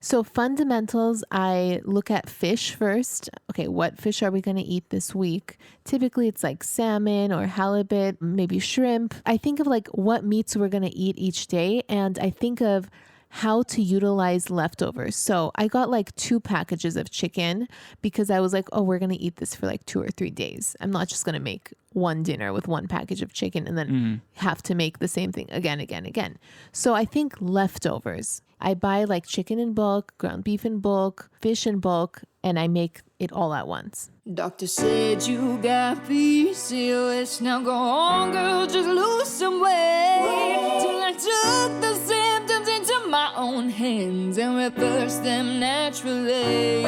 So fundamentals, I look at fish first. Okay, what fish are we going to eat this week? Typically, it's like salmon or halibut, maybe shrimp. I think of like what meats we're going to eat each day, and I think of how to utilize leftovers. So I got like 2 packages of chicken because I was like, oh, we're going to eat this for like 2 or 3 days. I'm not just going to make one dinner with 1 package of chicken and then have to make the same thing again. So I think leftovers. I buy like chicken in bulk, ground beef in bulk, fish in bulk, and I make it all at once. Doctor said you got PCOS. Now go on, girl, just lose some weight. Till I took the symptoms into my own hands and reversed them naturally.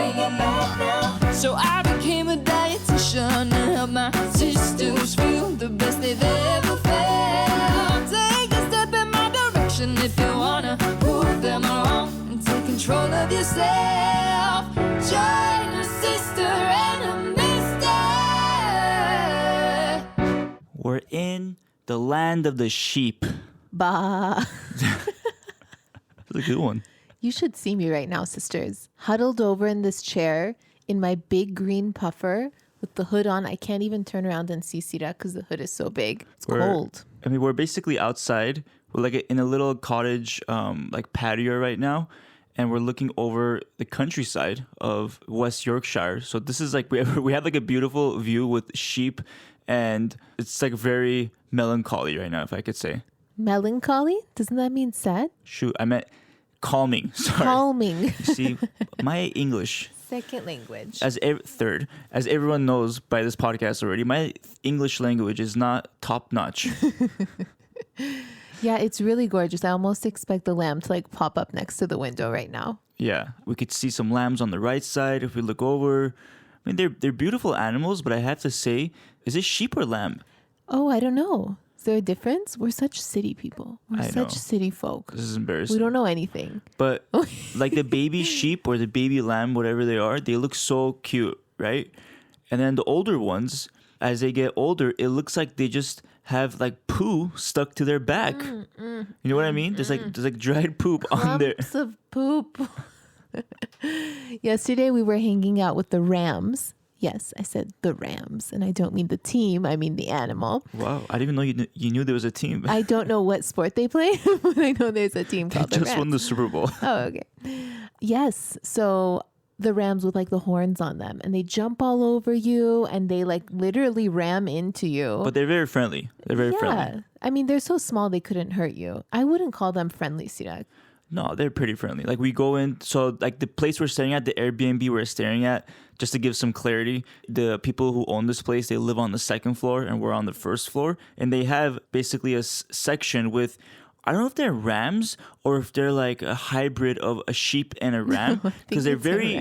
So I became a dietitian to help my sisters feel the best they've ever felt. Take a step in my direction if you wanna prove them wrong and take control of yourself. Join a sister and a mister. We're in the land of the sheep. Bah. That's a good one. You should see me right now, sisters. Huddled over in this chair in my big green puffer with the hood on. I can't even turn around and see Sira because the hood is so big. It's cold. I mean, we're basically outside. We're like in a little cottage like patio right now. And we're looking over the countryside of West Yorkshire. So this is like, we have like a beautiful view with sheep. And it's like very melancholy right now, if I could say. Melancholy? Doesn't that mean sad? Shoot, I meant calming. Sorry. Calming. You see, my English. Second language. Third, as everyone knows by this podcast already, my English language is not top notch. Yeah, it's really gorgeous. I almost expect the lamb to like pop up next to the window right now. Yeah, we could see some lambs on the right side if we look over. I mean, they're beautiful animals, but I have to say, is it sheep or lamb? Oh, I don't know. Is there a difference? We're such city people. We're such city folk. This is embarrassing. We don't know anything. But like the baby sheep or the baby lamb, whatever they are, they look so cute, right? And then the older ones, as they get older, it looks like they just have like poo stuck to their back. You know what I mean? There's like dried poop on there. Clumps of poop. Yesterday we were hanging out with the Rams. Yes, I said the Rams, and I don't mean the team. I mean the animal. Wow, I didn't even know you knew there was a team. I don't know what sport they play, but I know there's a team called the Rams. They just won the Super Bowl. Oh, okay. Yes, so the Rams with like the horns on them, and they jump all over you, and they like literally ram into you. But they're very friendly. They're very friendly. I mean, they're so small they couldn't hurt you. I wouldn't call them friendly, Sirak. No, they're pretty friendly. Like we go in, so like the place we're staying at, the Airbnb we're staying at, just to give some clarity, the people who own this place, they live on the 2nd floor and we're on the 1st floor. And they have basically a section with, I don't know if they're rams or if they're like a hybrid of a sheep and a ram. Because they're very,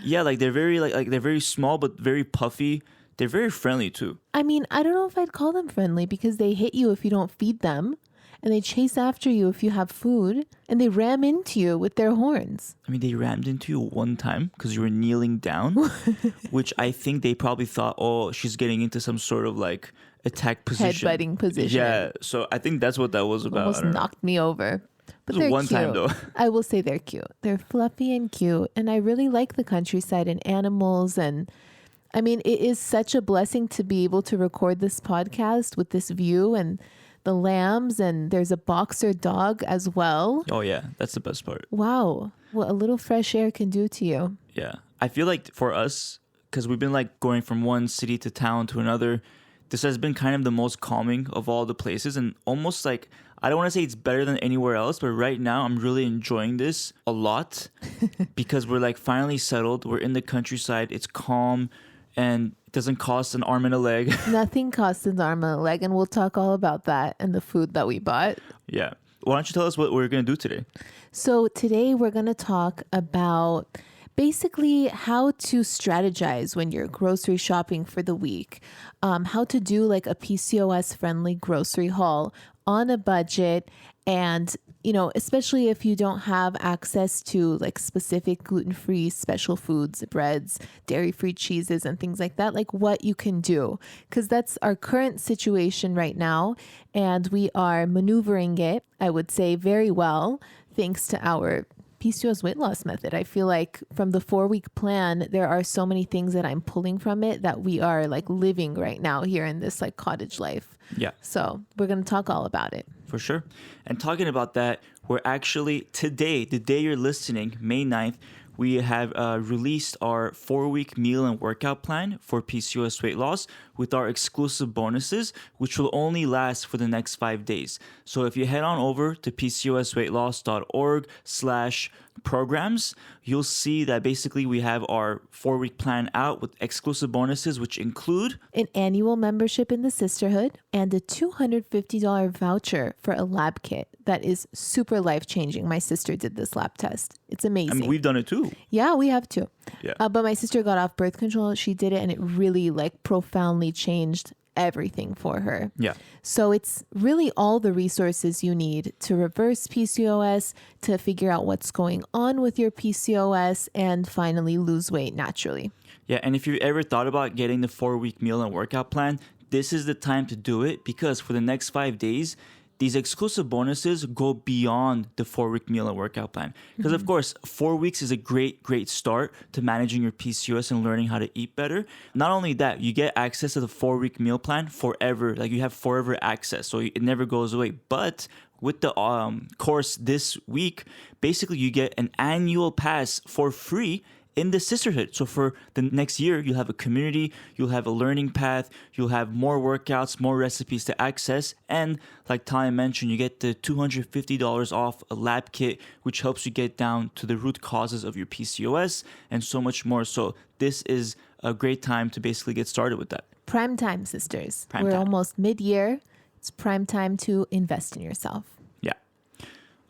like they're very like they're very small but very puffy. They're very friendly too. I mean, I don't know if I'd call them friendly because they hit you if you don't feed them. And they chase after you if you have food, and they ram into you with their horns. I mean, they rammed into you one time because you were kneeling down, which I think they probably thought, oh, she's getting into some sort of like attack position. Headbutting position. Yeah, so I think that's what that was about. Almost knocked me over. But they're one cute. time though. I will say they're cute. They're fluffy and cute, and I really like the countryside and animals. And I mean, it is such a blessing to be able to record this podcast with this view and the lambs, and there's a boxer dog as well. Oh yeah, that's the best part. Wow, what a little fresh air can do to you. Yeah, I feel like for us, because we've been like going from one city to town to another, this has been kind of the most calming of all the places, and almost like, I don't want to say it's better than anywhere else, but right now I'm really enjoying this a lot because we're like finally settled. We're in the countryside. It's calm and it doesn't cost an arm and a leg. Nothing costs an arm and a leg, and we'll talk all about that and the food that we bought. Yeah. Why don't you tell us what we're going to do today? So today we're going to talk about basically how to strategize when you're grocery shopping for the week, how to do like a PCOS friendly grocery haul on a budget, and you know, especially if you don't have access to like specific gluten-free special foods, breads, dairy-free cheeses and things like that, like what you can do, because that's our current situation right now. And we are maneuvering it, I would say, very well, thanks to our PCOS weight loss method. I feel like from the 4-week plan, there are so many things that I'm pulling from it that we are like living right now here in this like cottage life. Yeah. So we're going to talk all about it. For sure. And talking about that, we're actually today, the day you're listening, May 9th, we have released our 4-week meal and workout plan for PCOS weight loss with our exclusive bonuses, which will only last for the next 5 days. So if you head on over to pcosweightloss.org/programs, you'll see that basically we have our 4-week plan out with exclusive bonuses, which include an annual membership in the sisterhood and a $250 voucher for a lab kit that is super life-changing. My sister did this lab test. It's amazing. I mean, we've done it too. Yeah, we have too. Yeah. But my sister got off birth control. She did it and it really like profoundly changed everything for her. Yeah. So it's really all the resources you need to reverse PCOS, to figure out what's going on with your PCOS, and finally lose weight naturally. Yeah, and if you ever thought about getting the 4-week meal and workout plan, this is the time to do it, because for the next 5 days, these exclusive bonuses go beyond the 4-week meal and workout plan. Because of course, 4 weeks is a great start to managing your PCOS and learning how to eat better. Not only that, you get access to the 4-week meal plan forever. Like you have forever access, so it never goes away. But with the course this week, basically you get an annual pass for free in the sisterhood. So for the next year, you'll have a community, you'll have a learning path, you'll have more workouts, more recipes to access, and like Tanya mentioned, you get the $250 off a lab kit, which helps you get down to the root causes of your PCOS and so much more. So this is a great time to basically get started with that. Prime time, sisters. Prime We're time. almost mid-year. It's prime time to invest in yourself. Yeah.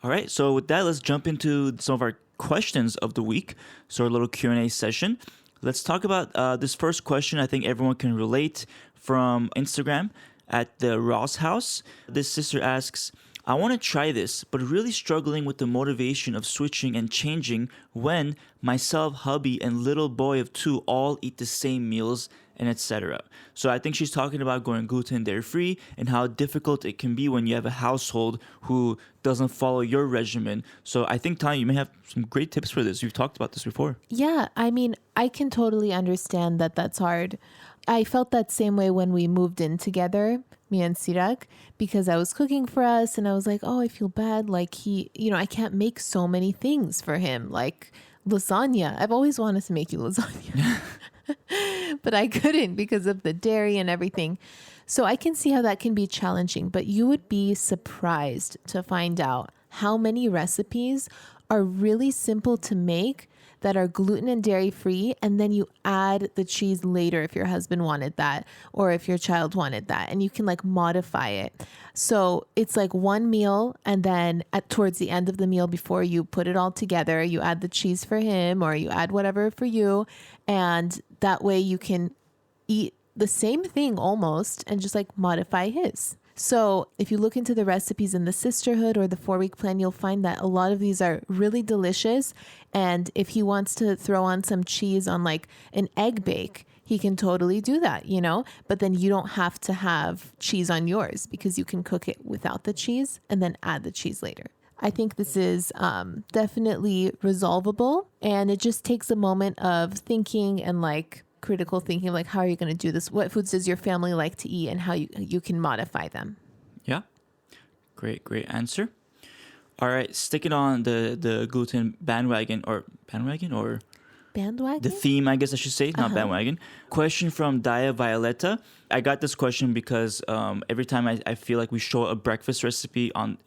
All right. So with that, let's jump into some of our questions of the week. So our little Q&A session. Let's talk about this first question. I think everyone can relate, from Instagram at the Ross House. This sister asks, I want to try this, but really struggling with the motivation of switching and changing when myself, hubby, and little boy of 2 all eat the same meals and etc. So I think she's talking about going gluten dairy free and how difficult it can be when you have a household who doesn't follow your regimen. So I think, Tanya, you may have some great tips for this. You've talked about this before. Yeah, I mean, I can totally understand that that's hard. I felt that same way when we moved in together, me and Sirak, because I was cooking for us and I was like, oh, I feel bad. Like I can't make so many things for him, like lasagna. I've always wanted to make you lasagna. But I couldn't because of the dairy and everything. So I can see how that can be challenging, but you would be surprised to find out how many recipes are really simple to make that are gluten and dairy free. And then you add the cheese later if your husband wanted that, or if your child wanted that, and you can like modify it. So it's like one meal, and then towards the end of the meal, before you put it all together, you add the cheese for him, or you add whatever for you. And that way you can eat the same thing almost and just like modify his. So if you look into the recipes in the sisterhood or the 4-week plan, you'll find that a lot of these are really delicious. And if he wants to throw on some cheese on like an egg bake, he can totally do that, but then you don't have to have cheese on yours because you can cook it without the cheese and then add the cheese later. I think this is definitely resolvable, and it just takes a moment of thinking and like critical thinking, like how are you going to do this? What foods does your family like to eat, and how you can modify them? Yeah. Great answer. All right, sticking on the gluten bandwagon or Bandwagon? the theme, I guess I should say, not bandwagon. Question from Daya Violetta. I got this question because every time I feel like we show a breakfast recipe on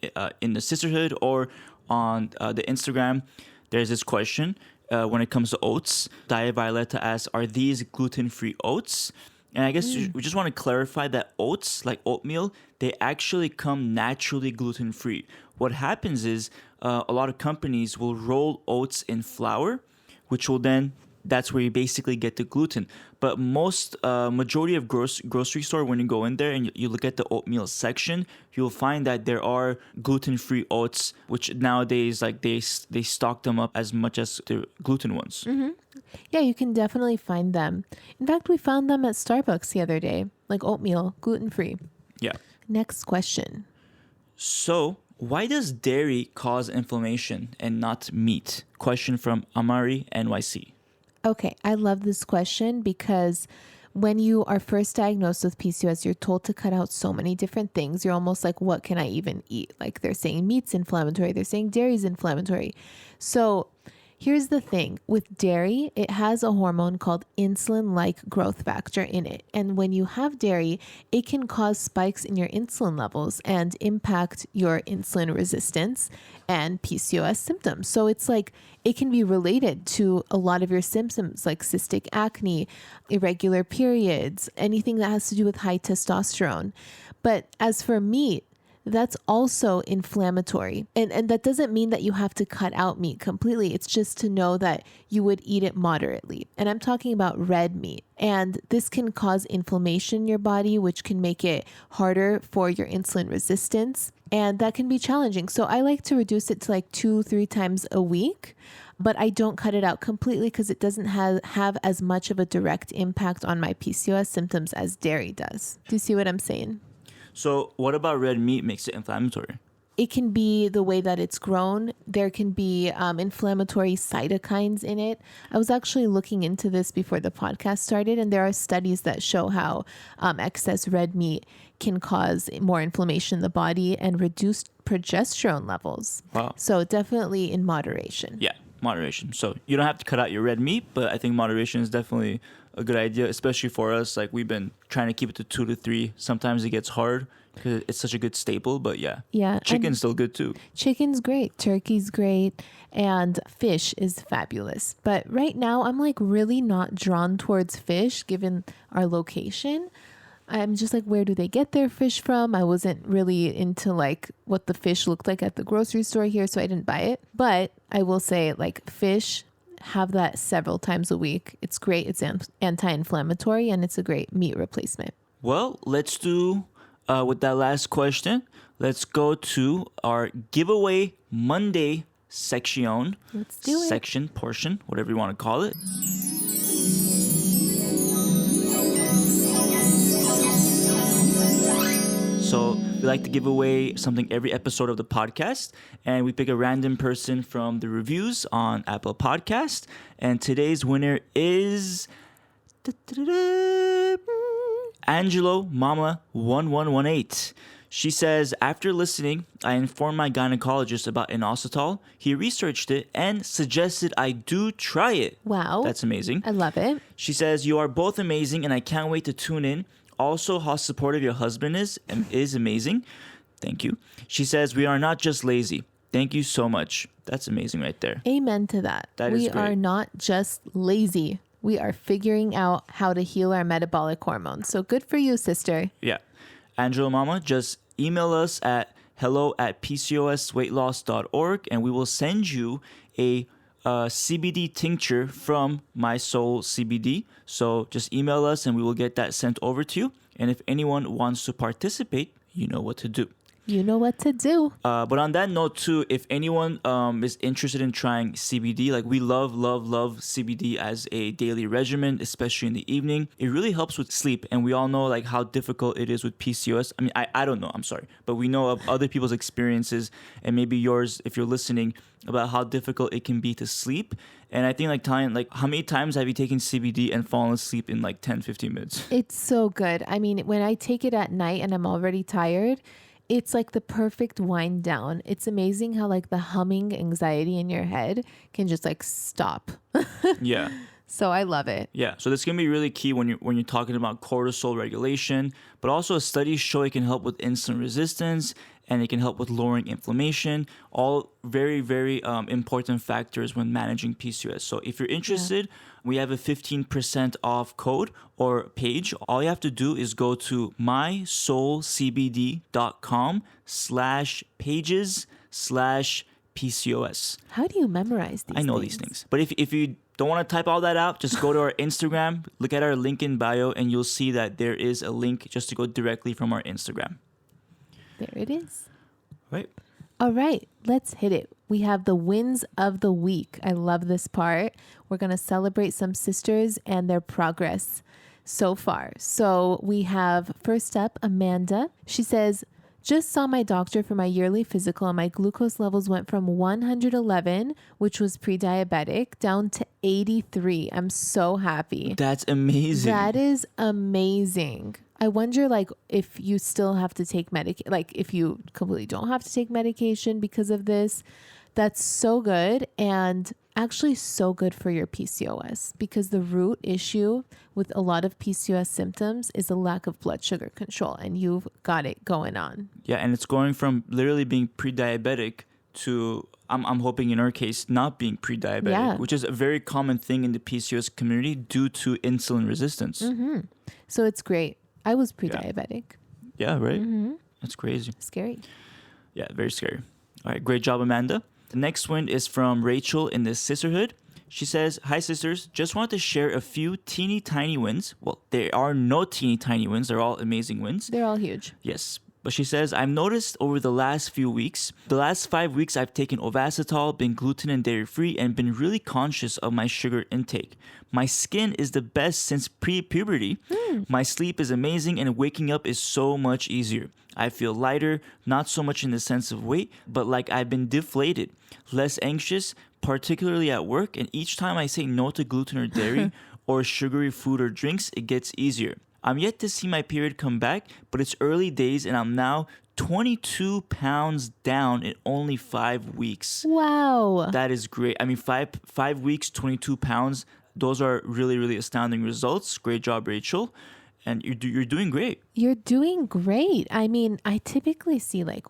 in the sisterhood or on the Instagram, there's this question when it comes to oats. Daya Violetta asks, are these gluten-free oats? And I guess we just want to clarify that oats, like oatmeal, they actually come naturally gluten-free. What happens is a lot of companies will roll oats in flour, which will then, that's where you basically get the gluten. But most, majority of grocery store, when you go in there and you look at the oatmeal section, you'll find that there are gluten-free oats, which nowadays, like they stock them up as much as the gluten ones. Mm-hmm. Yeah, you can definitely find them. In fact, we found them at Starbucks the other day, like oatmeal, gluten-free. Yeah. Next question. So Why does dairy cause inflammation and not meat? Question from Amari NYC. Okay, I love this question because when you are first diagnosed with PCOS, you're told to cut out so many different things. You're almost like, what can I even eat? Like they're saying meat's inflammatory, they're saying dairy's inflammatory. So here's the thing with dairy, it has a hormone called insulin-like growth factor in it. And when you have dairy, it can cause spikes in your insulin levels and impact your insulin resistance and PCOS symptoms. So it's like it can be related to a lot of your symptoms like cystic acne, irregular periods, anything that has to do with high testosterone. But as for meat, that's also inflammatory. And that doesn't mean that you have to cut out meat completely. It's just to know that you would eat it moderately. And I'm talking about red meat. And this can cause inflammation in your body, which can make it harder for your insulin resistance. And that can be challenging. So I like to reduce it to like 2-3 times a week. But I don't cut it out completely because it doesn't have as much of a direct impact on my PCOS symptoms as dairy does. Do you see what I'm saying? So what about red meat makes it inflammatory? It can be the way that it's grown. There can be inflammatory cytokines in it. I was actually looking into this before the podcast started, and there are studies that show how excess red meat can cause more inflammation in the body and reduced progesterone levels. Wow. So definitely in moderation. Yeah, moderation. So you don't have to cut out your red meat, but I think moderation is definitely a good idea, especially for us. Like we've been trying to keep it to 2 to 3. Sometimes it gets hard because it's such a good staple, but yeah. Yeah. Chicken's still good too. Chicken's great. Turkey's great. And fish is fabulous. But right now I'm like really not drawn towards fish given our location. I'm just like, where do they get their fish from? I wasn't really into like what the fish looked like at the grocery store here, so I didn't buy it. But I will say like fish, have that several times a week. It's great. It's anti-inflammatory and it's a great meat replacement. Well, let's do, with that last question, let's go to our giveaway Monday section. Let's do it. Section, portion, whatever you want to call it. So we like to give away something every episode of the podcast, and we pick a random person from the reviews on Apple Podcast. And today's winner is Angelo Mama 1118. She says, after listening, I informed my gynecologist about inositol. He researched it and suggested I do try it. Wow. That's amazing. I love it. She says, you are both amazing and I can't wait to tune in. Also, how supportive your husband is amazing. Thank you. She says, we are not just lazy. Thank you so much. That's amazing right there. Amen to that. That we is great. are not just lazy. We are figuring out how to heal our metabolic hormones. So good for you, sister. Yeah. Angela Mama, just email us at hello@pcosweightloss.org and we will send you a CBD tincture from My Soul CBD. So just email us and we will get that sent over to you. And if anyone wants to participate, you know what to do. You know what to do. But on that note too, if anyone is interested in trying CBD, like we love CBD as a daily regimen, especially in the evening. It really helps with sleep, and we all know like how difficult it is with PCOS. I mean, I don't know, I'm sorry, but we know of other people's experiences, and maybe yours if you're listening, about how difficult it can be to sleep. And I think like Talian, like how many times have you taken CBD and fallen asleep in like 10-15 minutes? It's so good. I mean, when I take it at night and I'm already tired, it's like the perfect wind down. It's amazing how like the humming anxiety in your head can just like stop. Yeah. So I love it. Yeah. So this can be really key when you're talking about cortisol regulation, but also studies show it can help with insulin resistance and it can help with lowering inflammation. All very, very important factors when managing PCOS. So if you're interested, we have a 15% off code or page. All you have to do is go to mysoulcbd.com/pages/PCOS. How do you memorize these I know these things. But if you don't want to type all that out, just go to our Instagram, look at our link in bio, and you'll see that there is a link just to go directly from our Instagram. There it is. Right. All right, let's hit it. We have the wins of the week. I love this part. We're going to celebrate some sisters and their progress so far. So we have first up, Amanda. She says, Just saw my doctor for my yearly physical and my glucose levels went from 111, which was pre-diabetic, down to 83. I'm so happy. That's amazing. That is amazing. I wonder like if you still have to take if you completely don't have to take medication because of this. That's so good and actually so good for your PCOS because the root issue with a lot of PCOS symptoms is a lack of blood sugar control and you've got it going on. Yeah, and it's going from literally being pre-diabetic to I'm hoping in our case not being pre-diabetic, which is a very common thing in the PCOS community due to insulin resistance. So it's great. I was pre-diabetic. Yeah, right? That's crazy. Scary. Yeah, very scary. All right, great job, Amanda. The next one is from Rachel in the Sisterhood. She says, "Hi, sisters. Just want to share a few teeny tiny wins. Well, there are no teeny tiny wins. They're all amazing wins. They're all huge. Yes. But she says, I've noticed over the last few weeks, the last 5 weeks I've taken Ovasitol, been gluten and dairy free, and been really conscious of my sugar intake. My skin is the best since pre-puberty. My sleep is amazing and waking up is so much easier. I feel lighter, not so much in the sense of weight, but like I've been deflated, less anxious, particularly at work, and each time I say no to gluten or dairy or sugary food or drinks, it gets easier. I'm yet to see my period come back, but it's early days and I'm now 22 pounds down in only 5 weeks. Wow. That is great. I mean, five weeks, 22 pounds. Those are really, really astounding results. Great job, Rachel. And you're doing great. You're doing great. I mean, I typically see like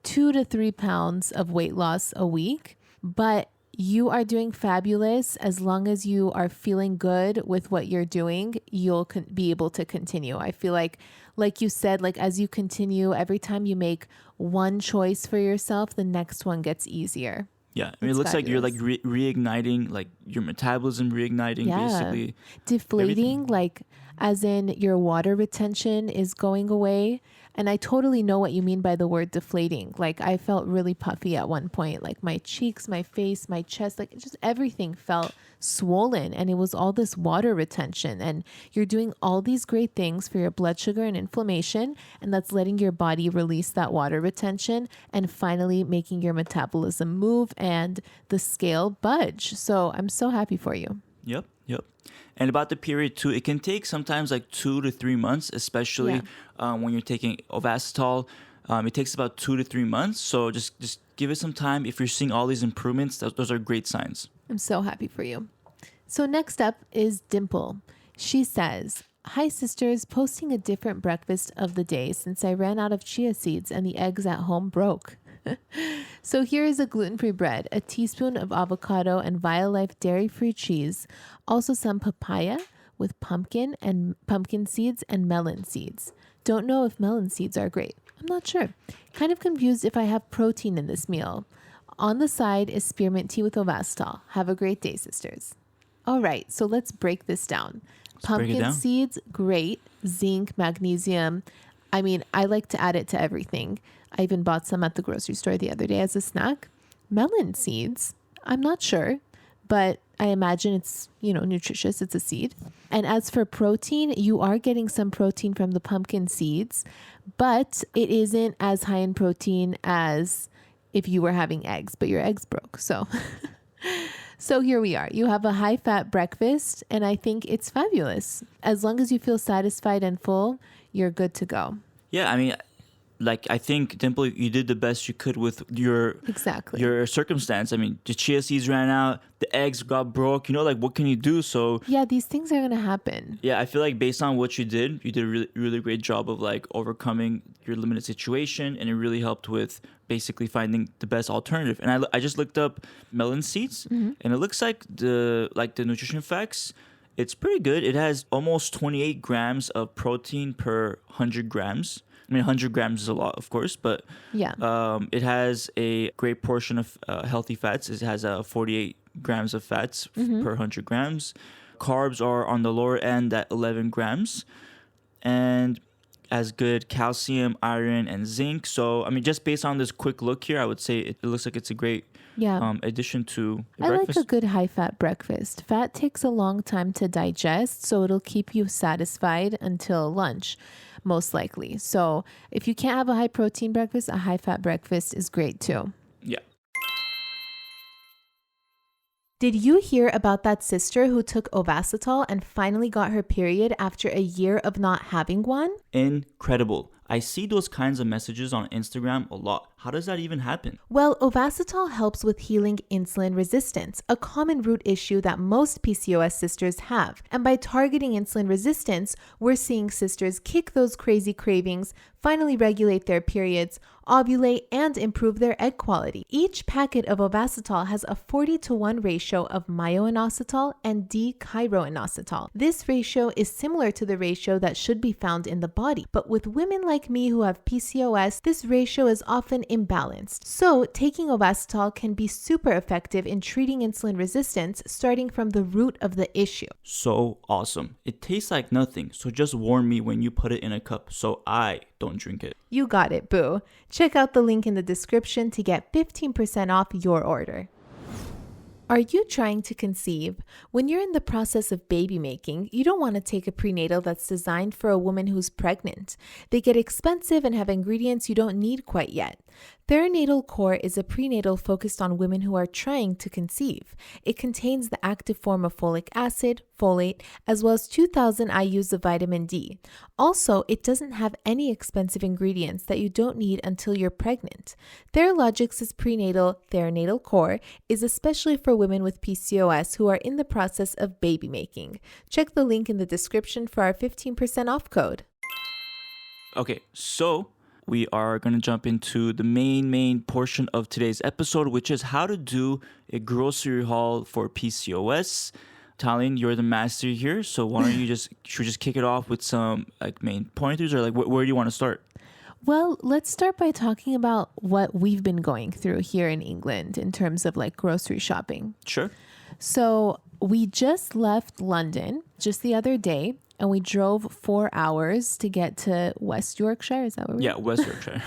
2 to 3 pounds of weight loss a week, but you are doing fabulous. As long as you are feeling good with what you're doing, you'll be able to continue. I feel like you said, like as you continue, every time you make one choice for yourself, the next one gets easier. Yeah, I mean, it looks fabulous. like you're reigniting, like your metabolism reigniting, basically. Deflating, like as in your water retention is going away. And I totally know what you mean by the word deflating. Like I felt really puffy at one point, like my cheeks, my face, my chest, like just everything felt swollen. And it was all this water retention. And you're doing all these great things for your blood sugar and inflammation. And that's letting your body release that water retention and finally making your metabolism move and the scale budge. So I'm so happy for you. Yep. And about the period too, it can take sometimes like 2 to 3 months, especially when you're taking Ovasitol. It takes about 2 to 3 months. So just give it some time. If you're seeing all these improvements, those are great signs. I'm so happy for you. So next up is Dimple. She says, "Hi sisters, posting a different breakfast of the day since I ran out of chia seeds and the eggs at home broke. So here is a gluten-free bread, a teaspoon of avocado and Violife dairy-free cheese, also some papaya with pumpkin seeds and melon seeds. Don't know if melon seeds are great. I'm not sure. Kind of confused if I have protein in this meal. On the side is spearmint tea with Ovasitol. Have a great day, sisters." All right, so let's break this down. Pumpkin seeds, great. Zinc, magnesium. I mean, I like to add it to everything. I even bought some at the grocery store the other day as a snack. Melon seeds, I'm not sure, but I imagine it's, nutritious. It's a seed. And as for protein, you are getting some protein from the pumpkin seeds, but it isn't as high in protein as if you were having eggs, but your eggs broke. So here we are. You have a high-fat breakfast, and I think it's fabulous. As long as you feel satisfied and full, you're good to go. Yeah, I mean, I think, Dimple, you did the best you could with your circumstance. I mean, the chia seeds ran out, the eggs got broke. What can you do? So yeah, these things are gonna happen. Yeah, I feel like based on what you did a really, really great job of overcoming your limited situation, and it really helped with basically finding the best alternative. And I just looked up melon seeds, and it looks like the nutrition facts. It's pretty good. It has almost 28 grams of protein per 100 grams. I mean, 100 grams is a lot, of course, but it has a great portion of healthy fats. It has 48 grams of fats per 100 grams. Carbs are on the lower end at 11 grams. And as good calcium, iron, and zinc. So, I mean, just based on this quick look here, I would say it looks like it's a great addition to breakfast. I like a good high-fat breakfast. Fat takes a long time to digest, so it'll keep you satisfied until lunch. most likely. So if you can't have a high protein breakfast, a high fat breakfast is great too. Yeah. Did you hear about that sister who took Ovasitol and finally got her period after a year of not having one? Incredible. I see those kinds of messages on Instagram a lot. How does that even happen? Well, Ovasitol helps with healing insulin resistance, a common root issue that most PCOS sisters have. And by targeting insulin resistance, we're seeing sisters kick those crazy cravings, finally regulate their periods, ovulate, and improve their egg quality. Each packet of Ovasitol has a 40-to-1 ratio of myoinositol and D-chiroinositol. This ratio is similar to the ratio that should be found in the body, but with women like me who have PCOS, this ratio is often imbalanced. So, taking Ovasitol can be super effective in treating insulin resistance, starting from the root of the issue. So awesome. It tastes like nothing, so just warn me when you put it in a cup so I don't drink it. You got it, boo. Check out the link in the description to get 15% off your order. Are you trying to conceive? When you're in the process of baby making, you don't want to take a prenatal that's designed for a woman who's pregnant. They get expensive and have ingredients you don't need quite yet. Theranatal Core is a prenatal focused on women who are trying to conceive. It contains the active form of folic acid, folate, as well as 2,000 IUs of vitamin D. Also, it doesn't have any expensive ingredients that you don't need until you're pregnant. Theralogix' prenatal Theranatal Core is especially for women with PCOS who are in the process of baby making. Check the link in the description for our 15% off code. Okay, so we are going to jump into the main portion of today's episode, which is how to do a grocery haul for PCOS. Talin, you're the master here, so why don't you should we just kick it off with some like main pointers, or like where do you want to start? Well, let's start by talking about what we've been going through here in England in terms of like grocery shopping. Sure. So we just left London just the other day, and we drove 4 hours to get to West Yorkshire. Is that where we Yeah, West Yorkshire.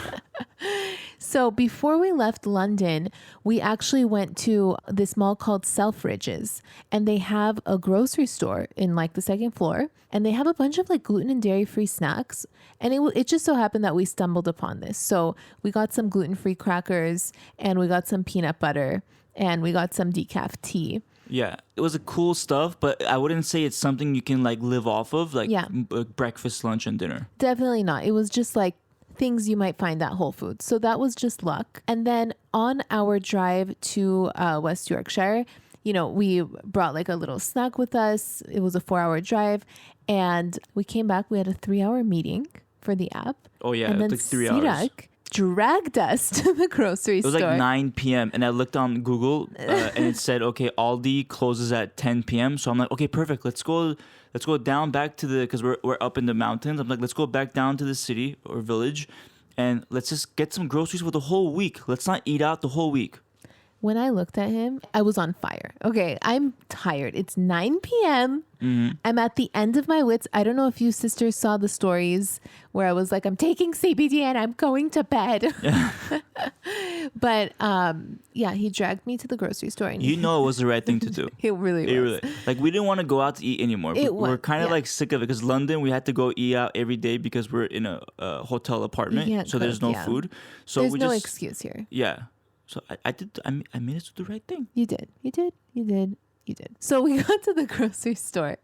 So before we left London, we actually went to this mall called Selfridges, and they have a grocery store in like the second floor, and they have a bunch of like gluten and dairy-free snacks. And it just so happened that we stumbled upon this. So we got some gluten-free crackers, and we got some peanut butter, and we got some decaf tea. Yeah, it was a cool stuff, but I wouldn't say it's something you can like live off of, like Yeah. Breakfast, lunch, and dinner. Definitely not. It was just like things you might find at Whole Foods. So that was just luck. And then on our drive to West Yorkshire, you know, we brought like a little snack with us. It was a 4-hour drive, and we came back. We had a 3-hour meeting for the app. Oh yeah, And it then took 3 hours. Sirak dragged us to the grocery It was store. like 9 p.m. and I looked on Google and it said, okay, Aldi closes at 10 p.m. So I'm like, okay, perfect. Let's go down back to because we're up in the mountains. I'm like, let's go back down to the city or village and let's just get some groceries for the whole week. Let's not eat out the whole week. When I looked at him, I was on fire. Okay, I'm tired. It's 9 p.m. I'm at the end of my wits. I don't know if you sisters saw the stories where I was like, I'm taking CBD and I'm going to bed. Yeah. But yeah, he dragged me to the grocery store. And You know it was the right thing to do. it really was. Like we didn't want to go out to eat anymore. We're kind of yeah. like sick of it because London we had to go eat out every day because we're in a hotel apartment, can't so there's cook, no yeah. food. So There's we no just excuse here. yeah. So I managed to do the right thing. You did. So we got to the grocery store,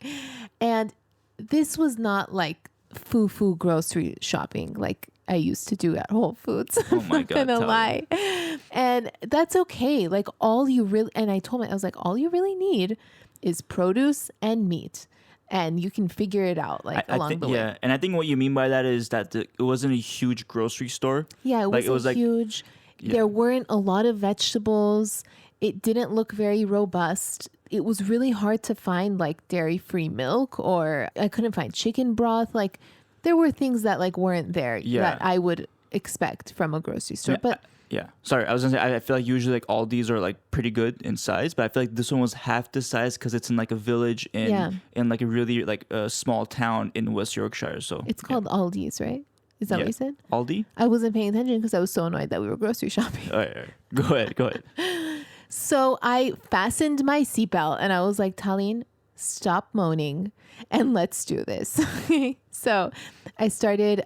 and this was not like foo-foo grocery shopping like I used to do at Whole Foods. Oh my God, I'm not gonna tell lie. And that's okay. Like and I told him, I was like, all you really need is produce and meat. And you can figure it out along the way. Yeah, and I think what you mean by that is that it wasn't a huge grocery store. Yeah, it was huge. Yeah. There weren't a lot of vegetables. It didn't look very robust. It was really hard to find like dairy-free milk, or I couldn't find chicken broth. Like there were things that like weren't there that I would expect from a grocery store. But yeah, sorry, I was gonna say I feel like usually like all these are like pretty good in size, but I feel like this one was half the size because it's in like a village in like a really like a small town in West Yorkshire. So it's called Aldi's, right? Is that what you said? Aldi? I wasn't paying attention because I was so annoyed that we were grocery shopping. All right. Go ahead. So I fastened my seatbelt and I was like, Talin, stop moaning and let's do this. So I started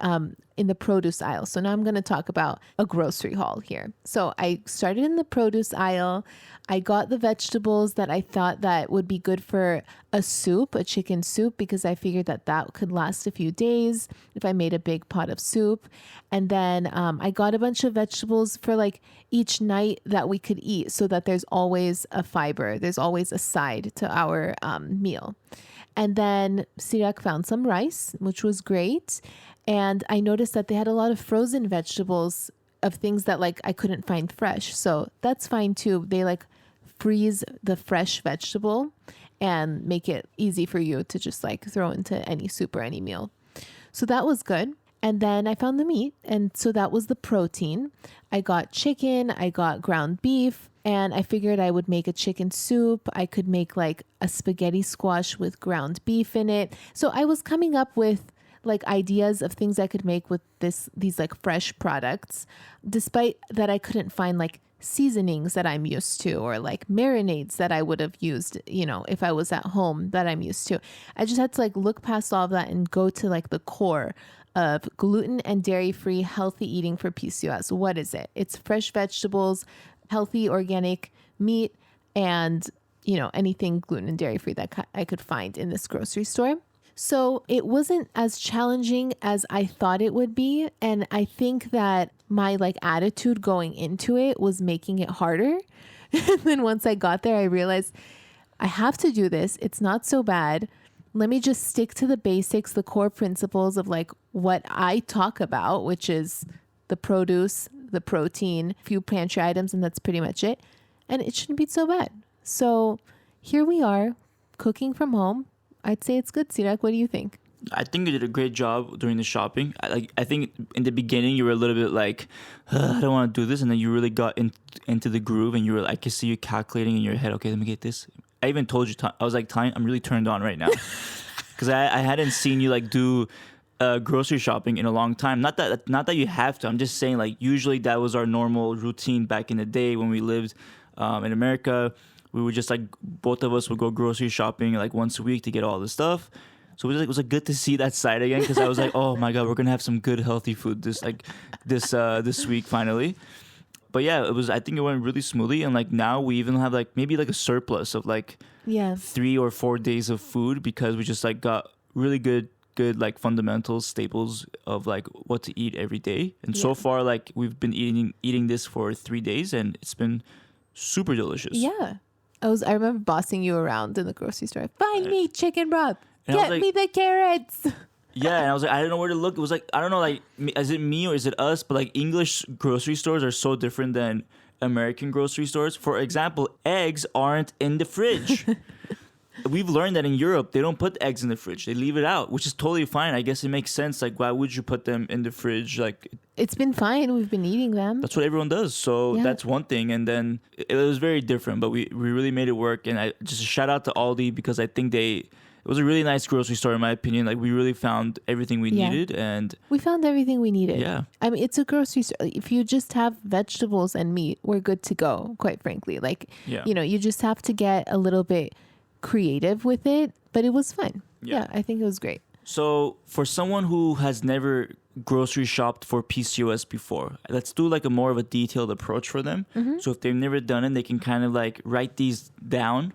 in the produce aisle. So now I'm going to talk about a grocery haul here. So I started in the produce aisle. I got the vegetables that I thought that would be good for a soup, a chicken soup, because I figured that that could last a few days if I made a big pot of soup. And then I got a bunch of vegetables for like each night that we could eat, so that there's always a fiber. There's always a side to our meal. And then Sirak found some rice, which was great. And I noticed that they had a lot of frozen vegetables of things that like I couldn't find fresh. So that's fine too. They like freeze the fresh vegetable and make it easy for you to just like throw into any soup or any meal. So that was good. And then I found the meat. And so that was the protein. I got chicken, I got ground beef, and I figured I would make a chicken soup. I could make like a spaghetti squash with ground beef in it. So I was coming up with like ideas of things I could make with these like fresh products, despite that I couldn't find like seasonings that I'm used to, or like marinades that I would have used, you know, if I was at home that I'm used to. I just had to like look past all of that and go to like the core of gluten and dairy-free healthy eating for PCOS. What is it? It's fresh vegetables, healthy organic meat, and, you know, anything gluten and dairy-free that I could find in this grocery store. So it wasn't as challenging as I thought it would be. And I think that my like attitude going into it was making it harder. And then once I got there, I realized I have to do this. It's not so bad. Let me just stick to the basics, the core principles of like what I talk about, which is the produce, the protein, a few pantry items, and that's pretty much it. And it shouldn't be so bad. So here we are, cooking from home. I'd say it's good, Sirak. What do you think? I think you did a great job during the shopping. I think in the beginning you were a little bit like, I don't want to do this, and then you really got into the groove, and you were, I could see you calculating in your head. Okay, let me get this. I even told you, I was like, Tanya, I'm really turned on right now, because I hadn't seen you like do grocery shopping in a long time. Not that you have to. I'm just saying like usually that was our normal routine back in the day when we lived in America. We would just like both of us would go grocery shopping like once a week to get all the stuff. So it was like good to see that side again, because I was like, oh my god, we're gonna have some good healthy food this week finally. But yeah, I think it went really smoothly, and like now we even have like maybe like a surplus of like 3 or 4 days of food, because we just like got really good like fundamentals, staples of like what to eat every day. And so far like we've been eating this for 3 days, and it's been super delicious. Yeah. I remember bossing you around in the grocery store. Find me chicken broth. And Get me the carrots. Yeah, and I was like, I don't know where to look. It was like, I don't know, like, is it me or is it us? But like English grocery stores are so different than American grocery stores. For example, eggs aren't in the fridge. We've learned that in Europe, they don't put eggs in the fridge. They leave it out, which is totally fine. I guess it makes sense. Like, why would you put them in the fridge? Like, it's been fine. We've been eating them. That's what everyone does. So that's one thing. And then it was very different, but we really made it work. And I just shout out to Aldi, because I think it was a really nice grocery store, in my opinion. Like, we really found everything we needed. And we found everything we needed. Yeah. I mean, it's a grocery store. If you just have vegetables and meat, we're good to go, quite frankly. Like, you know, you just have to get a little bit creative with it, but it was fun. Yeah, I think it was great. So for someone who has never grocery shopped for PCOS before, let's do like a more of a detailed approach for them. Mm-hmm. So if they've never done it, they can kind of like write these down.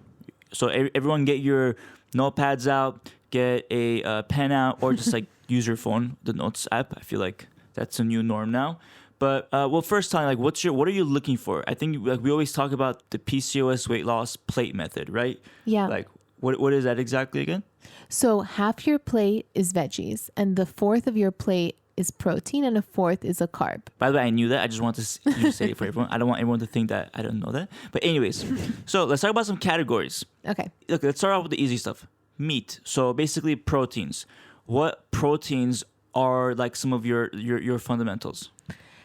So everyone get your notepads out, get a pen out, or just like use your phone, the notes app. I feel like that's a new norm now. But well, first time, like, what are you looking for? I think like we always talk about the PCOS weight loss plate method, right? Yeah. Like, what is that exactly again? So half your plate is veggies, and the fourth of your plate is protein, and a fourth is a carb. By the way, I knew that. I just want you to say it for everyone. I don't want everyone to think that I don't know that. But anyways, so let's talk about some categories. Okay. Look, let's start off with the easy stuff. Meat. So basically proteins. What proteins are like some of your fundamentals?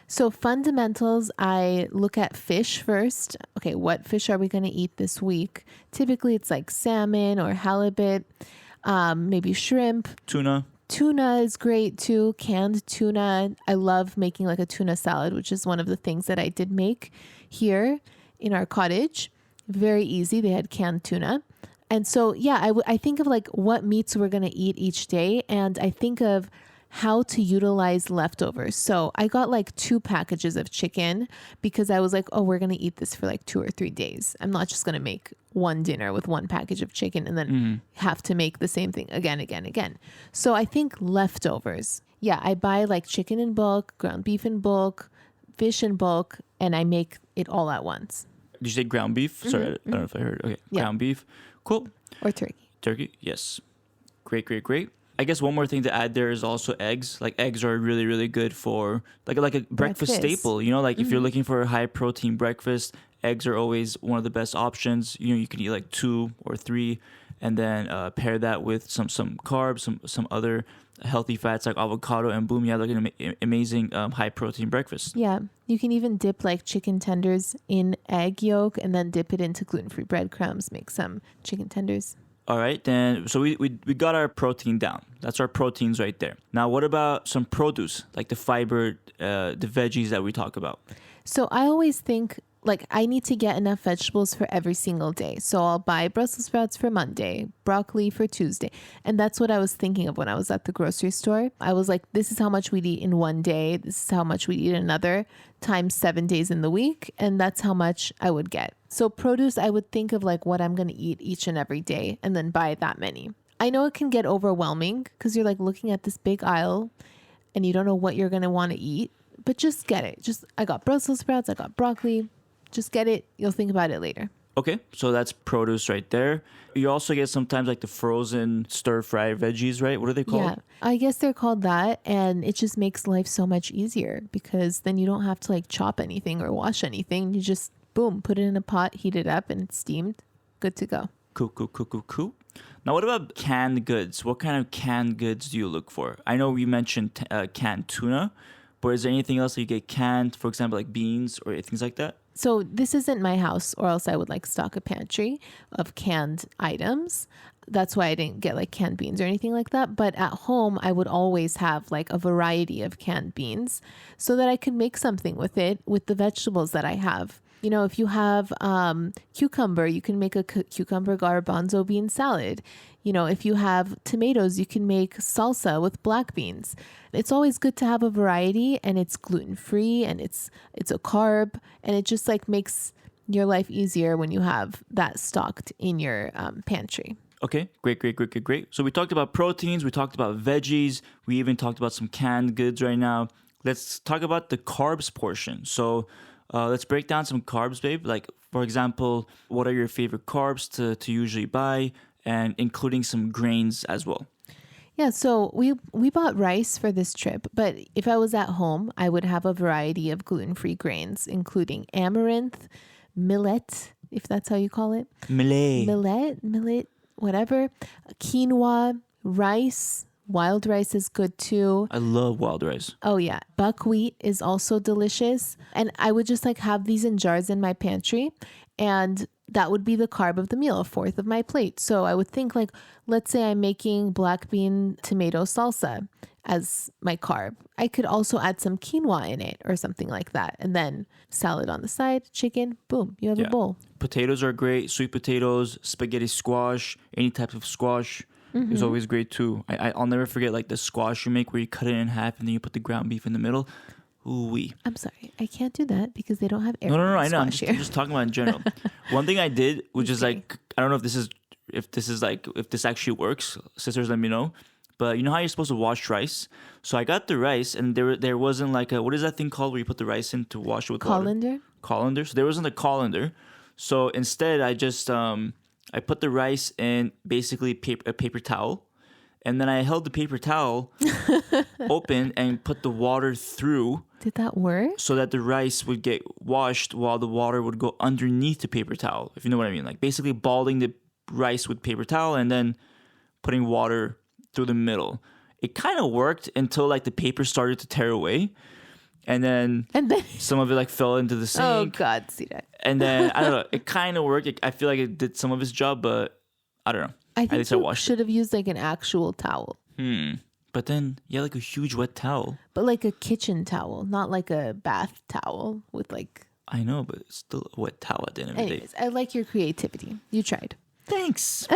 So fundamentals, I look at fish first. Okay, what fish are we going to eat this week? Typically, it's like salmon or halibut, maybe shrimp. Tuna. Tuna is great too. Canned tuna. I love making like a tuna salad, which is one of the things that I did make here in our cottage. Very easy. They had canned tuna. And so, yeah, I think of like what meats we're going to eat each day. And I think of how to utilize leftovers. So I got like 2 packages of chicken because I was like, oh, we're going to eat this for like 2 or 3 days. I'm not just going to make one dinner with 1 package of chicken and then have to make the same thing again. So I think leftovers. Yeah, I buy like chicken in bulk, ground beef in bulk, fish in bulk, and I make it all at once. Did you say ground beef? Sorry, I don't know if I heard. Okay, Yeah. ground beef. Cool. Or turkey. Turkey, yes. Great. I guess one more thing to add there is also eggs. Like eggs are really, really good for like a breakfast staple. You know, like if you're looking for a high protein breakfast, eggs are always one of the best options. You know, you can eat like 2 or 3, and then pair that with some carbs, some other healthy fats like avocado, and boom, you have like an amazing high protein breakfast. Yeah, you can even dip like chicken tenders in egg yolk and then dip it into gluten-free breadcrumbs. Make some chicken tenders. All right, then, so we got our protein down. That's our proteins right there. Now, what about some produce, like the fiber, the veggies that we talk about? So I always think like I need to get enough vegetables for every single day. So I'll buy Brussels sprouts for Monday, broccoli for Tuesday. And that's what I was thinking of when I was at the grocery store. I was like, this is how much we'd eat in one day. This is how much we'd eat another times 7 days in the week. And that's how much I would get. So produce, I would think of like what I'm going to eat each and every day and then buy that many. I know it can get overwhelming because you're like looking at this big aisle and you don't know what you're going to want to eat, but just get it. I got Brussels sprouts, I got broccoli. Just get it. You'll think about it later. Okay, so that's produce right there. You also get sometimes like the frozen stir-fry veggies, right? What are they called? Yeah, I guess they're called that. And it just makes life so much easier because then you don't have to like chop anything or wash anything. You just, boom, put it in a pot, heat it up, and it's steamed. Good to go. Cool. Now, what about canned goods? What kind of canned goods do you look for? I know we mentioned canned tuna, but is there anything else that you get canned, for example, like beans or things like that? So this isn't my house, or else I would like stock a pantry of canned items. That's why I didn't get like canned beans or anything like that. But at home, I would always have like a variety of canned beans so that I could make something with it with the vegetables that I have. You know, if you have cucumber, you can make a cucumber garbanzo bean salad. You know, if you have tomatoes, you can make salsa with black beans. It's always good to have a variety, and it's gluten-free, and it's a carb, and it just like makes your life easier when you have that stocked in your pantry. Okay, great. So we talked about proteins, we talked about veggies, we even talked about some canned goods right now. Let's talk about the carbs portion. So let's break down some carbs, babe. Like, for example, what are your favorite carbs to usually buy, and including some grains as well? Yeah, so we bought rice for this trip, but if I was at home, I would have a variety of gluten-free grains, including amaranth, millet, if that's how you call it. Millet, whatever. Quinoa, rice. Wild rice is good too. I love wild rice. Oh yeah. Buckwheat is also delicious. And I would just like have these in jars in my pantry, and that would be the carb of the meal, a fourth of my plate. So I would think like, let's say I'm making black bean tomato salsa as my carb. I could also add some quinoa in it or something like that. And then salad on the side, chicken, boom, you have a bowl. Potatoes are great. Sweet potatoes, spaghetti squash, any type of squash is always great too. I'll never forget like the squash you make where you cut it in half and then you put the ground beef in the middle. Ooh-wee. I'm sorry, I can't do that because they don't have air. No, I know. I'm just talking about in general. One thing I did, which is like, I don't know if this actually works. Sisters, let me know. But you know how you're supposed to wash rice? So I got the rice, and there wasn't like a, what is that thing called where you put the rice in to wash it with colander? water? Colander. So there wasn't a colander. So instead, I just I put the rice in basically a paper towel. And then I held the paper towel open and put the water through. Did that work? So that the rice would get washed while the water would go underneath the paper towel, if you know what I mean. Like basically balding the rice with paper towel and then putting water through the middle. It kind of worked until like the paper started to tear away. And then some of it like fell into the sink. Oh God, see that. And then, I don't know, it kind of worked. I feel like it did some of its job, but I don't know. I think you should have used like an actual towel. But then, yeah, like a huge wet towel. But like a kitchen towel, not like a bath towel with like... I know, but it's still a wet towel at the end of the day. Anyways, I like your creativity. You tried. thanks.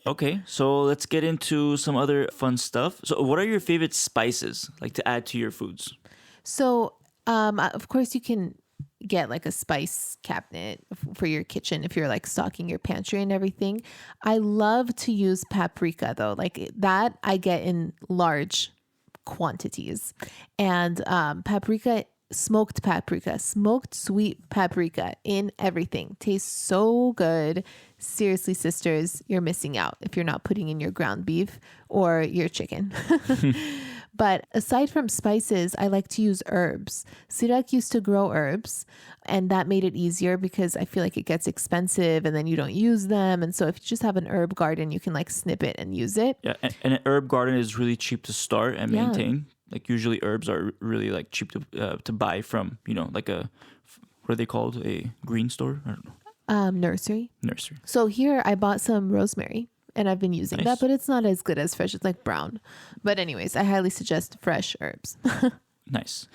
Okay, so let's get into some other fun stuff. So what are your favorite spices like to add to your foods? So, of course, you can get like a spice cabinet for your kitchen if you're like stocking your pantry and everything. I love to use paprika though. Like that I get in large quantities. And paprika, smoked sweet paprika in everything. Tastes so good. Seriously, sisters, you're missing out if you're not putting in your ground beef or your chicken. But aside from spices, I like to use herbs. Sirak used to grow herbs, and that made it easier because I feel like it gets expensive and then you don't use them. And so if you just have an herb garden, you can like snip it and use it. Yeah, and an herb garden is really cheap to start and maintain. Like usually herbs are really like cheap to buy from, like what are they called? A green store? I don't know. Nursery. Nursery. So here I bought some rosemary and I've been using Nice. that, but it's not as good as fresh. It's like brown. But anyways, I highly suggest fresh herbs. Nice.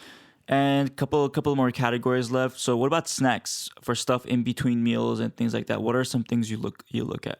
And couple more categories left. So what about snacks for stuff in between meals and things like that? What are some things you look at?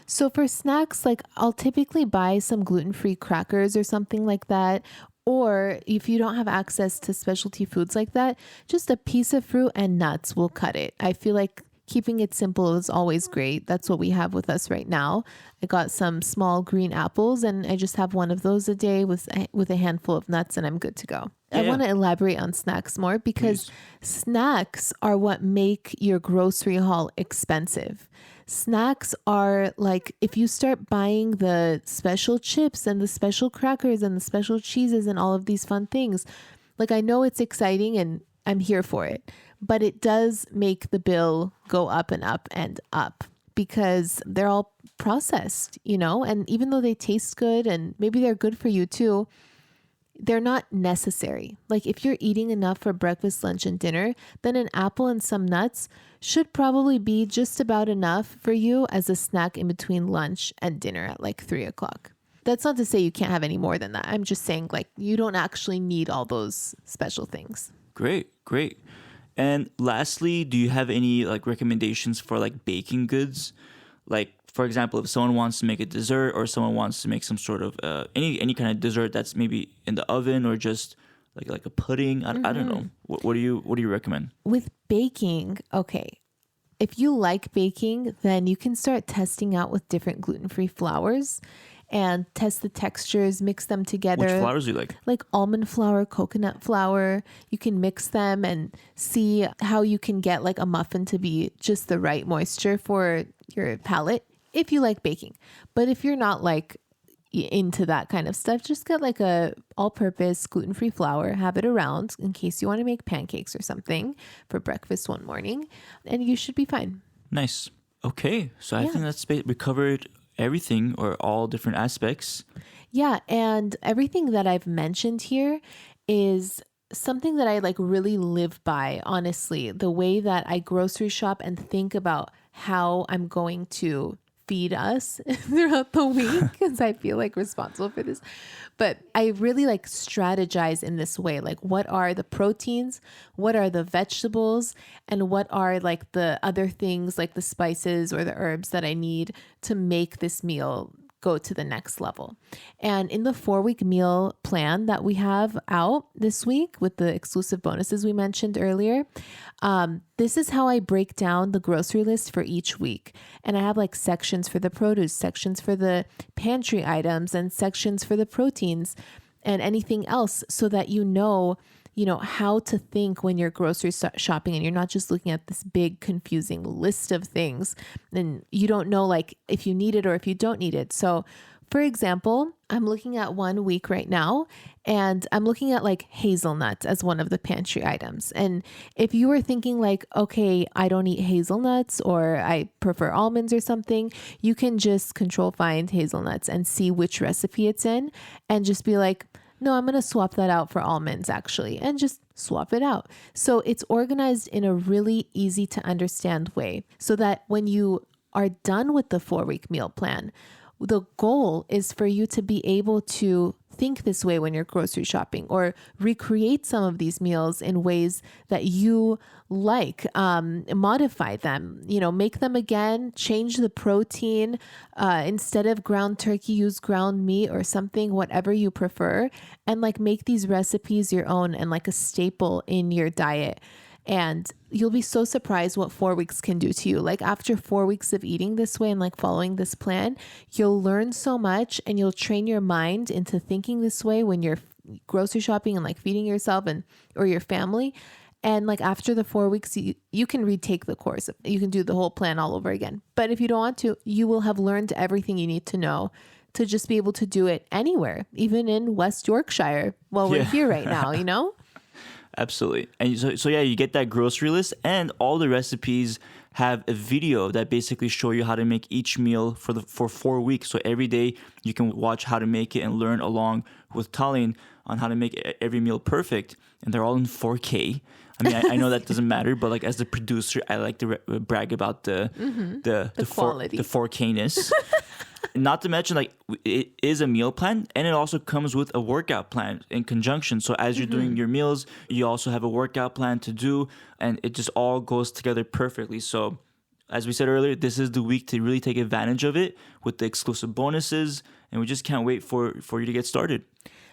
So for snacks, like I'll typically buy some gluten-free crackers or something like that. Or if you don't have access to specialty foods like that, just a piece of fruit and nuts will cut it. I feel like keeping it simple is always great. That's what we have with us right now. I got some small green apples and I just have one of those a day with a handful of nuts and I'm good to go. I want to elaborate on snacks more because snacks are what make your grocery haul expensive. Snacks are like if you start buying the special chips and the special crackers and the special cheeses and all of these fun things, like I know it's exciting and I'm here for it, but it does make the bill go up and up and up because they're all processed, and even though they taste good and maybe they're good for you too, they're not necessary. Like if you're eating enough for breakfast, lunch, and dinner, then an apple and some nuts should probably be just about enough for you as a snack in between lunch and dinner at like 3:00. That's not to say you can't have any more than that. I'm just saying like you don't actually need all those special things. Great. And lastly, do you have any like recommendations for like baking goods? Like for example, if someone wants to make a dessert or someone wants to make some sort of any kind of dessert that's maybe in the oven or just like a pudding, I don't know. What do you recommend? With baking, okay. If you like baking, then you can start testing out with different gluten-free flours and test the textures, mix them together. Which flours do you like? Like almond flour, coconut flour. You can mix them and see how you can get like a muffin to be just the right moisture for your palate if you like baking. But if you're not like into that kind of stuff, just get like a all-purpose gluten-free flour, have it around in case you want to make pancakes or something for breakfast one morning, and you should be fine. Nice. Okay, so I think we covered everything or all different aspects. Yeah, and everything that I've mentioned here is something that I like really live by, honestly. The way that I grocery shop and think about how I'm going to feed us throughout the week because I feel like responsible for this. But I really like strategize in this way. Like what are the proteins? What are the vegetables? And what are like the other things like the spices or the herbs that I need to make this meal go to the next level. And in the 4-week meal plan that we have out this week with the exclusive bonuses we mentioned earlier, this is how I break down the grocery list for each week. And I have like sections for the produce, sections for the pantry items, and sections for the proteins and anything else so that you know how to think when you're grocery shopping and you're not just looking at this big confusing list of things and you don't know like if you need it or if you don't need it. So for example, I'm looking at 1 week right now and I'm looking at like hazelnuts as one of the pantry items. And if you were thinking like, okay, I don't eat hazelnuts or I prefer almonds or something, you can just control find hazelnuts and see which recipe it's in and just be like, no, I'm going to swap that out for almonds actually, and just swap it out. So it's organized in a really easy to understand way so that when you are done with the 4-week meal plan, the goal is for you to be able to think this way when you're grocery shopping, or recreate some of these meals in ways that you like, modify them, make them again, change the protein, instead of ground turkey, use ground meat or something, whatever you prefer, and like make these recipes your own and like a staple in your diet. And you'll be so surprised what 4 weeks can do to you. Like after 4 weeks of eating this way and like following this plan, you'll learn so much, and you'll train your mind into thinking this way when you're grocery shopping and like feeding yourself or your family. And like after the 4 weeks, you can retake the course. You can do the whole plan all over again. But if you don't want to, you will have learned everything you need to know to just be able to do it anywhere, even in West Yorkshire while we're here right now, Absolutely. And so yeah, you get that grocery list, and all the recipes have a video that basically show you how to make each meal for 4 weeks. So every day you can watch how to make it and learn along with Tallene on how to make every meal perfect. And they're all in 4K. I mean, I know that doesn't matter, but like as the producer, I like to brag about the quality, the 4K-ness. Not to mention, like, it is a meal plan, and it also comes with a workout plan in conjunction. So as you're doing your meals, you also have a workout plan to do, and it just all goes together perfectly. So as we said earlier, this is the week to really take advantage of it with the exclusive bonuses, and we just can't wait for you to get started.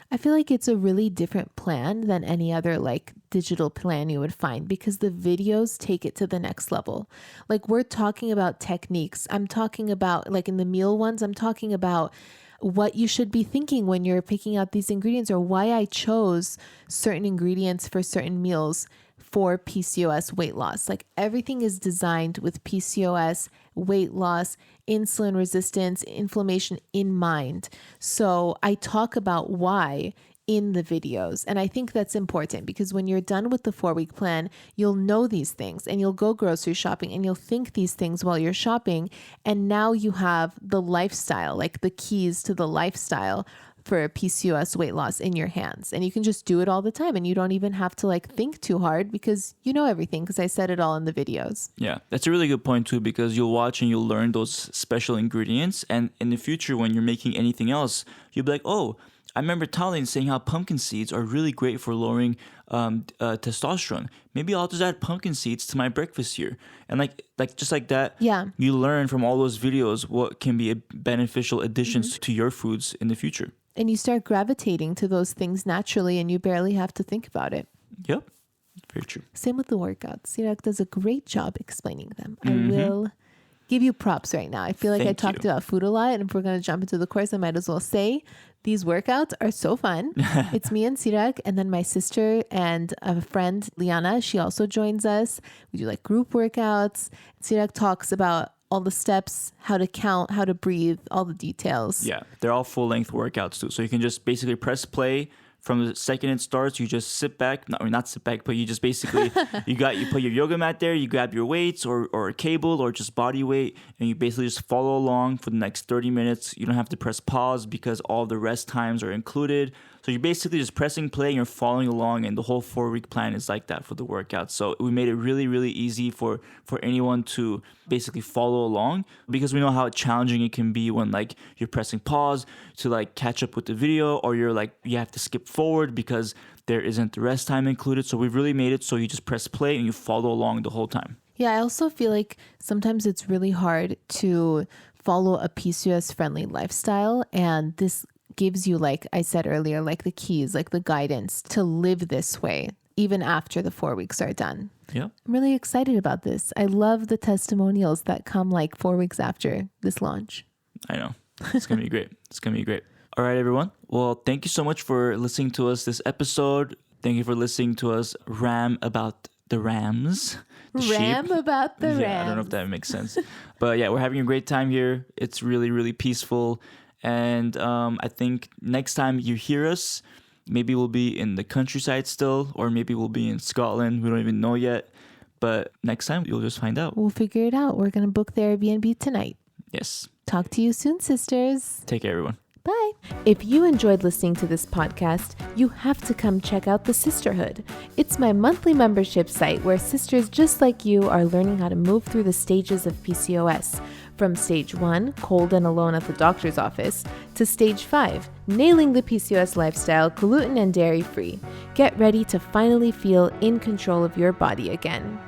I feel like it's a really different plan than any other like digital plan you would find, because the videos take it to the next level. Like we're talking about techniques. I'm talking about like in the meal ones, I'm talking about what you should be thinking when you're picking out these ingredients, or why I chose certain ingredients for certain meals for PCOS weight loss. Like everything is designed with PCOS, weight loss, insulin resistance, inflammation in mind. So I talk about why in the videos. And I think that's important, because when you're done with the 4-week plan, you'll know these things, and you'll go grocery shopping and you'll think these things while you're shopping. And now you have the lifestyle, like the keys to the lifestyle for PCOS weight loss in your hands. And you can just do it all the time, and you don't even have to like think too hard, because you know everything, because I said it all in the videos. Yeah, that's a really good point too, because you'll watch and you'll learn those special ingredients. And in the future, when you're making anything else, you'll be like, oh, I remember Tallene saying how pumpkin seeds are really great for lowering testosterone. Maybe I'll just add pumpkin seeds to my breakfast here. And like just like that, yeah, you learn from all those videos what can be a beneficial additions to your foods in the future. And you start gravitating to those things naturally, and you barely have to think about it. Yep. Very true. Same with the workouts. Sirak does a great job explaining them. I will give you props right now. I feel like I talked about food a lot, and if we're going to jump into the course, I might as well say these workouts are so fun. It's me and Sirak, and then my sister and a friend, Liana. She also joins us. We do like group workouts. Sirak talks about all the steps, how to count, how to breathe, all the details. Yeah, they're all full-length workouts too. So you can just basically press play. From the second it starts, you just sit back. Not sit back, but you just basically, you put your yoga mat there, you grab your weights or a cable or just body weight, and you basically just follow along for the next 30 minutes. You don't have to press pause because all the rest times are included. So you're basically just pressing play and you're following along, and the whole 4-week plan is like that for the workout. So we made it really, really easy for anyone to basically follow along, because we know how challenging it can be when like you're pressing pause to like catch up with the video, or you're like, you have to skip forward because there isn't the rest time included. So we've really made it so you just press play and you follow along the whole time. Yeah, I also feel like sometimes it's really hard to follow a PCOS friendly lifestyle, and this gives you, like I said earlier, like the keys, like the guidance to live this way even after the 4 weeks are done. Yeah, I'm really excited about this. I love the testimonials that come like 4 weeks after this launch. I know. It's going to be great. It's going to be great. All right, everyone. Well, thank you so much for listening to us this episode. Thank you for listening to us ram about the Rams. Ram about the Rams. Yeah, I don't know if that makes sense. But yeah, we're having a great time here. It's really, really peaceful. And I think next time you hear us, maybe we'll be in the countryside still, or maybe we'll be in Scotland. We don't even know yet. But next time, you'll just find out. We'll figure it out. We're going to book the Airbnb tonight. Yes. Talk to you soon, sisters. Take care, everyone. Bye. If you enjoyed listening to this podcast, you have to come check out The Sisterhood. It's my monthly membership site where sisters just like you are learning how to move through the stages of PCOS. From stage 1, cold and alone at the doctor's office, to stage 5, nailing the PCOS lifestyle, gluten and dairy free. Get ready to finally feel in control of your body again.